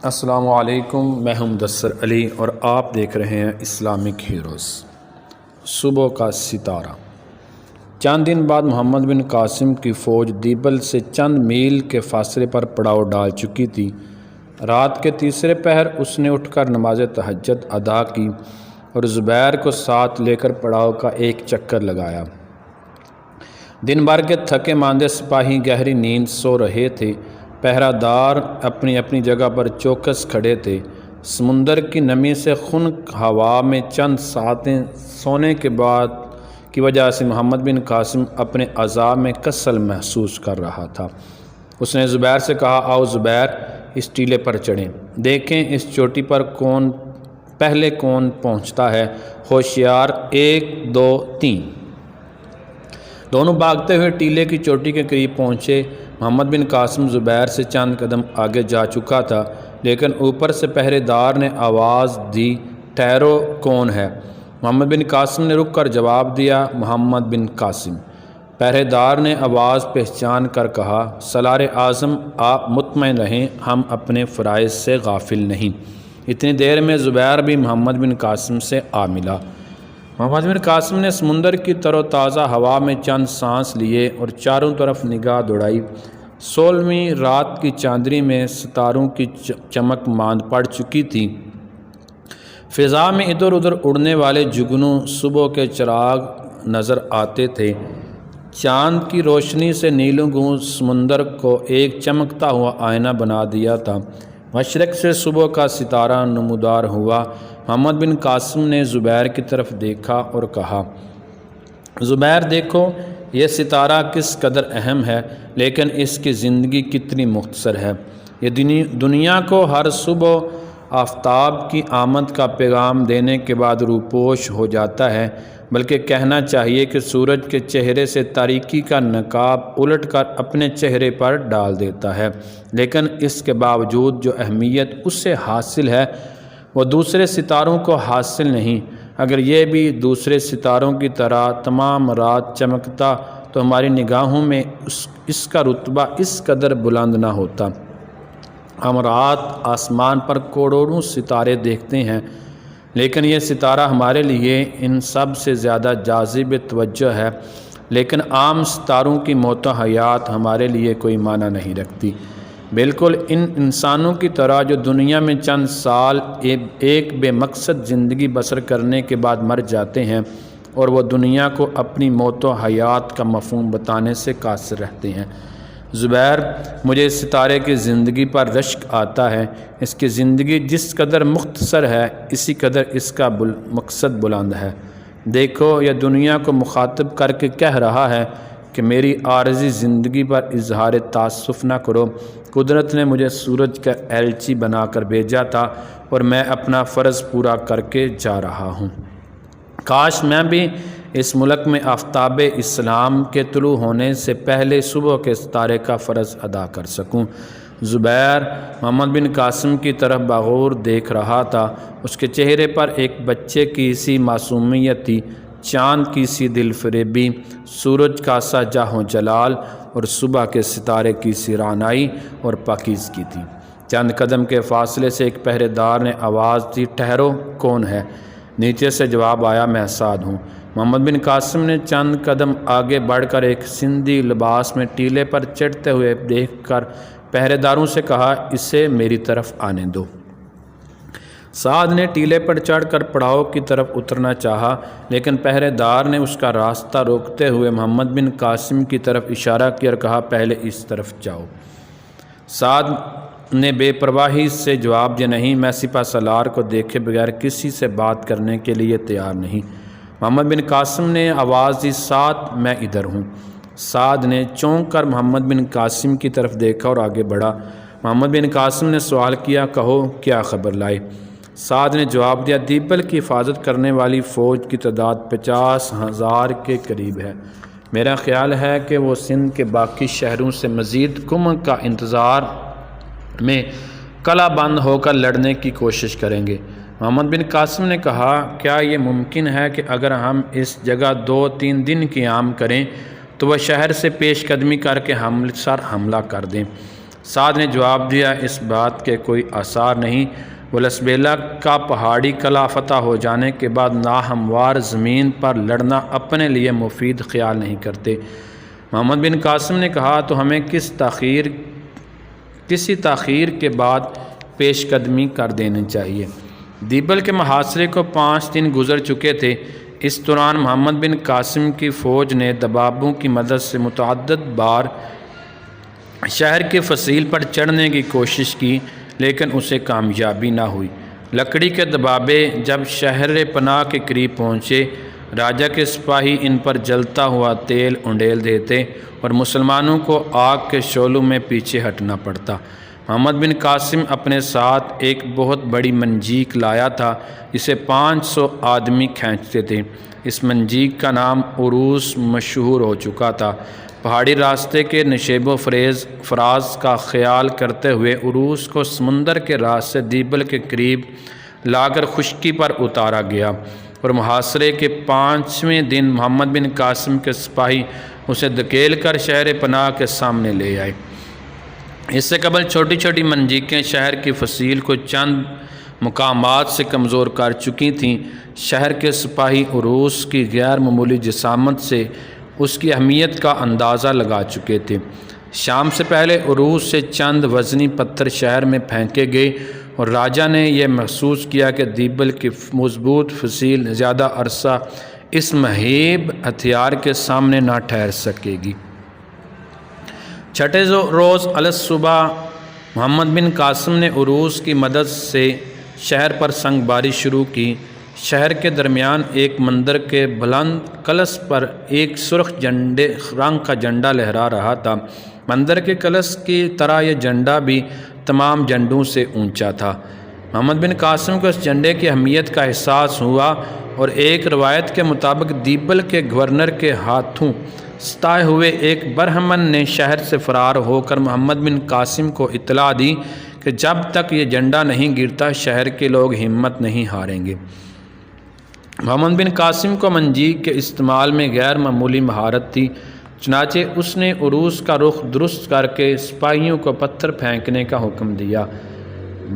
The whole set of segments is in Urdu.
السلام علیکم، میں ہوں مدثر علی اور آپ دیکھ رہے ہیں اسلامک ہیروز۔ صبح کا ستارہ۔ چند دن بعد محمد بن قاسم کی فوج دیبل سے چند میل کے فاصلے پر پڑاؤ ڈال چکی تھی۔ رات کے تیسرے پہر اس نے اٹھ کر نماز تہجد ادا کی اور زبیر کو ساتھ لے کر پڑاؤ کا ایک چکر لگایا۔ دن بھر کے تھکے ماندے سپاہی گہری نیند سو رہے تھے۔ پہرہ دار اپنی اپنی جگہ پر چوکس کھڑے تھے۔ سمندر کی نمی سے خنک ہوا میں چند ساعتیں سونے کے بعد کی وجہ سے محمد بن قاسم اپنے اعضاء میں کسل محسوس کر رہا تھا۔ اس نے زبیر سے کہا، آؤ زبیر، اس ٹیلے پر چڑھیں، دیکھیں اس چوٹی پر پہلے کون پہنچتا ہے۔ ہوشیار، 1 2 3۔ دونوں بھاگتے ہوئے ٹیلے کی چوٹی کے قریب پہنچے۔ محمد بن قاسم زبیر سے چند قدم آگے جا چکا تھا، لیکن اوپر سے پہرے دار نے آواز دی، ٹھہرو، کون ہے؟ محمد بن قاسم نے رک کر جواب دیا، محمد بن قاسم۔ پہرے دار نے آواز پہچان کر کہا، سالار اعظم، آپ مطمئن رہیں، ہم اپنے فرائض سے غافل نہیں۔ اتنی دیر میں زبیر بھی محمد بن قاسم سے آ ملا۔ محمد بن قاسم نے سمندر کی تر و تازہ ہوا میں چند سانس لیے اور چاروں طرف نگاہ دوڑائی۔ 16ویں رات کی چاندنی میں ستاروں کی چمک ماند پڑ چکی تھی۔ فضا میں ادھر ادھر اڑنے والے جگنوں صبح کے چراغ نظر آتے تھے۔ چاند کی روشنی سے نیلو گوں سمندر کو ایک چمکتا ہوا آئینہ بنا دیا تھا۔ مشرق سے صبح کا ستارہ نمودار ہوا۔ محمد بن قاسم نے زبیر کی طرف دیکھا اور کہا، زبیر دیکھو، یہ ستارہ کس قدر اہم ہے، لیکن اس کی زندگی کتنی مختصر ہے۔ یہ دنیا کو ہر صبح آفتاب کی آمد کا پیغام دینے کے بعد روپوش ہو جاتا ہے، بلکہ کہنا چاہیے کہ سورج کے چہرے سے تاریکی کا نقاب الٹ کر اپنے چہرے پر ڈال دیتا ہے، لیکن اس کے باوجود جو اہمیت اسے حاصل ہے وہ دوسرے ستاروں کو حاصل نہیں۔ اگر یہ بھی دوسرے ستاروں کی طرح تمام رات چمکتا تو ہماری نگاہوں میں اس کا رتبہ اس قدر بلند نہ ہوتا۔ ہم رات آسمان پر کروڑوں ستارے دیکھتے ہیں، لیکن یہ ستارہ ہمارے لیے ان سب سے زیادہ جاذب توجہ ہے۔ لیکن عام ستاروں کی موت و حیات ہمارے لیے کوئی معنی نہیں رکھتی، بالکل ان انسانوں کی طرح جو دنیا میں چند سال ایک بے مقصد زندگی بسر کرنے کے بعد مر جاتے ہیں اور وہ دنیا کو اپنی موت و حیات کا مفہوم بتانے سے قاصر رہتے ہیں۔ زبیر، مجھے اس ستارے کی زندگی پر رشک آتا ہے۔ اس کی زندگی جس قدر مختصر ہے، اسی قدر اس کا مقصد بلند ہے۔ دیکھو، یہ دنیا کو مخاطب کر کے کہہ رہا ہے کہ میری عارضی زندگی پر اظہار تاسف نہ کرو۔ قدرت نے مجھے سورج کا ایلچی بنا کر بھیجا تھا اور میں اپنا فرض پورا کر کے جا رہا ہوں۔ کاش میں بھی اس ملک میں آفتاب اسلام کے طلوع ہونے سے پہلے صبح کے ستارے کا فرض ادا کر سکوں۔ زبیر محمد بن قاسم کی طرف بغور دیکھ رہا تھا۔ اس کے چہرے پر ایک بچے کی سی معصومیت تھی، چاند کی سی دل فریبی، سورج کا سا جاہ و جلال اور صبح کے ستارے کی سی رعنائی اور پاکیزگی تھی۔ چند قدم کے فاصلے سے ایک پہرے دار نے آواز دی، ٹھہرو، کون ہے؟ نیچے سے جواب آیا، میں سعد ہوں۔ محمد بن قاسم نے چند قدم آگے بڑھ کر ایک سندھی لباس میں ٹیلے پر چڑھتے ہوئے دیکھ کر پہرے داروں سے کہا، اسے میری طرف آنے دو۔ سعد نے ٹیلے پر چڑھ کر پڑاؤ کی طرف اترنا چاہا، لیکن پہرے دار نے اس کا راستہ روکتے ہوئے محمد بن قاسم کی طرف اشارہ کیا اور کہا، پہلے اس طرف جاؤ۔ سعد نے بے پرواہی سے جواب دیا، نہیں، میں سپہ سالار کو دیکھے بغیر کسی سے بات کرنے کے لیے تیار نہیں۔ محمد بن قاسم نے آواز دی، سعد، میں ادھر ہوں۔ سعد نے چونک کر محمد بن قاسم کی طرف دیکھا اور آگے بڑھا۔ محمد بن قاسم نے سوال کیا، کہو، کیا خبر لائے؟ سعد نے جواب دیا، دیبل کی حفاظت کرنے والی فوج کی تعداد 50,000 کے قریب ہے۔ میرا خیال ہے کہ وہ سندھ کے باقی شہروں سے مزید کمک کا انتظار میں کلا بند ہو کر لڑنے کی کوشش کریں گے۔ محمد بن قاسم نے کہا، کیا یہ ممکن ہے کہ اگر ہم اس جگہ 2-3 دن قیام کریں تو وہ شہر سے پیش قدمی کر کے حملہ کر دیں؟ سعد نے جواب دیا، اس بات کے کوئی آثار نہیں، وہ لسبیلا کا پہاڑی قلعہ فتح ہو جانے کے بعد ناہموار زمین پر لڑنا اپنے لیے مفید خیال نہیں کرتے۔ محمد بن قاسم نے کہا، تو ہمیں کسی تاخیر کے بعد پیش قدمی کر دینی چاہیے۔ دیبل کے محاصرے کو 5 دن گزر چکے تھے۔ اس دوران محمد بن قاسم کی فوج نے دبابوں کی مدد سے متعدد بار شہر کے فصیل پر چڑھنے کی کوشش کی، لیکن اسے کامیابی نہ ہوئی۔ لکڑی کے دبابے جب شہر پناہ کے قریب پہنچے، راجا کے سپاہی ان پر جلتا ہوا تیل انڈیل دیتے اور مسلمانوں کو آگ کے شعلوں میں پیچھے ہٹنا پڑتا۔ محمد بن قاسم اپنے ساتھ ایک بہت بڑی منجیک لایا تھا جسے 500 آدمی کھینچتے تھے۔ اس منجیک کا نام عروس مشہور ہو چکا تھا۔ پہاڑی راستے کے نشیب و فراز کا خیال کرتے ہوئے عروس کو سمندر کے راہ سے دیبل کے قریب لا کر خشکی پر اتارا گیا، اور محاصرے کے 5ویں دن محمد بن قاسم کے سپاہی اسے دھکیل کر شہر پناہ کے سامنے لے آئے۔ اس سے قبل چھوٹی چھوٹی منجیکیں شہر کی فصیل کو چند مقامات سے کمزور کر چکی تھیں۔ شہر کے سپاہی عروس کی غیر معمولی جسامت سے اس کی اہمیت کا اندازہ لگا چکے تھے۔ شام سے پہلے عروس سے چند وزنی پتھر شہر میں پھینکے گئے، اور راجا نے یہ محسوس کیا کہ دیبل کی مضبوط فصیل زیادہ عرصہ اس مہیب ہتھیار کے سامنے نہ ٹھہر سکے گی۔ چھٹے روز الصبح محمد بن قاسم نے عروس کی مدد سے شہر پر سنگ باری شروع کی۔ شہر کے درمیان ایک مندر کے بلند کلس پر ایک سرخ رنگ کا جھنڈا لہرا رہا تھا۔ مندر کے کلس کی طرح یہ جھنڈا بھی تمام جھنڈوں سے اونچا تھا۔ محمد بن قاسم کو اس جھنڈے کی اہمیت کا احساس ہوا، اور ایک روایت کے مطابق دیبل کے گورنر کے ہاتھوں ستائے ہوئے ایک برہمن نے شہر سے فرار ہو کر محمد بن قاسم کو اطلاع دی کہ جب تک یہ جھنڈا نہیں گرتا شہر کے لوگ ہمت نہیں ہاریں گے۔ محمد بن قاسم کو منجیک کے استعمال میں غیر معمولی مہارت تھی، چنانچہ اس نے عروس کا رخ درست کر کے سپاہیوں کو پتھر پھینکنے کا حکم دیا۔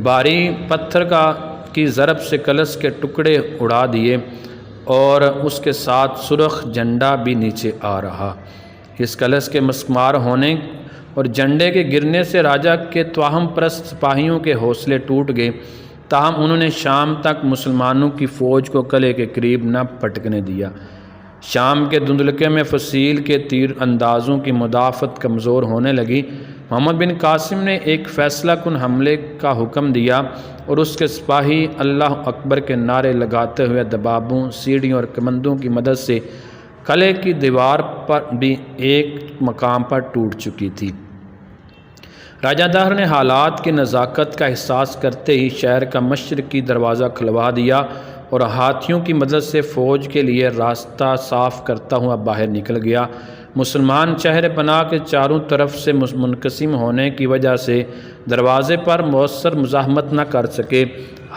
بھاری پتھر کی ضرب سے کلش کے ٹکڑے اڑا دیے، اور اس کے ساتھ سرخ جھنڈا بھی نیچے آ رہا۔ اس کلش کے مسمار ہونے اور جھنڈے کے گرنے سے راجا کے توہم پرست سپاہیوں کے حوصلے ٹوٹ گئے، تاہم انہوں نے شام تک مسلمانوں کی فوج کو قلعے کے قریب نہ پٹکنے دیا۔ شام کے دھندلکے میں فصیل کے تیر اندازوں کی مدافعت کمزور ہونے لگی۔ محمد بن قاسم نے ایک فیصلہ کن حملے کا حکم دیا، اور اس کے سپاہی اللہ اکبر کے نعرے لگاتے ہوئے دبابوں، سیڑھیوں اور کمندوں کی مدد سے قلعے کی دیوار پر بھی ایک مقام پر ٹوٹ چکی تھی۔ راجہ دہر نے حالات کی نزاکت کا احساس کرتے ہی شہر کا مشرقی دروازہ کھلوا دیا، اور ہاتھیوں کی مدد سے فوج کے لیے راستہ صاف کرتا ہوا باہر نکل گیا۔ مسلمان شہر پناہ کے چاروں طرف سے منقسم ہونے کی وجہ سے دروازے پر مؤثر مزاحمت نہ کر سکے۔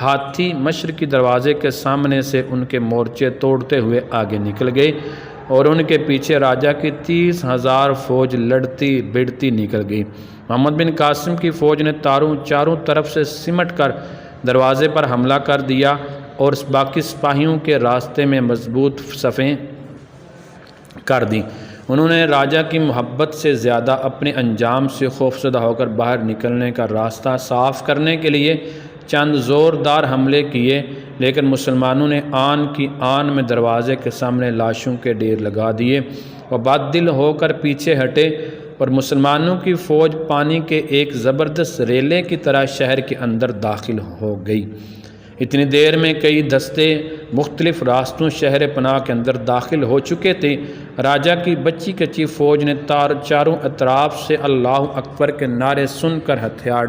ہاتھی مشرقی دروازے کے سامنے سے ان کے مورچے توڑتے ہوئے آگے نکل گئے، اور ان کے پیچھے راجا کی 30,000 فوج لڑتی بڑھتی نکل گئی۔ محمد بن قاسم کی فوج نے چاروں طرف سے سمٹ کر دروازے پر حملہ کر دیا، اور باقی سپاہیوں کے راستے میں مضبوط صفیں کر دیں۔ انہوں نے راجا کی محبت سے زیادہ اپنے انجام سے خوفزدہ ہو کر باہر نکلنے کا راستہ صاف کرنے کے لیے چند زوردار حملے کیے، لیکن مسلمانوں نے آن کی آن میں دروازے کے سامنے لاشوں کے ڈھیر لگا دیے۔ وہ بد دل ہو کر پیچھے ہٹے، اور مسلمانوں کی فوج پانی کے ایک زبردست ریلے کی طرح شہر کے اندر داخل ہو گئی۔ اتنی دیر میں کئی دستے مختلف راستوں شہر پناہ کے اندر داخل ہو چکے تھے۔ راجا کی بچی کچی فوج نے چاروں اطراف سے اللہ اکبر کے نعرے سن کر ہتھیار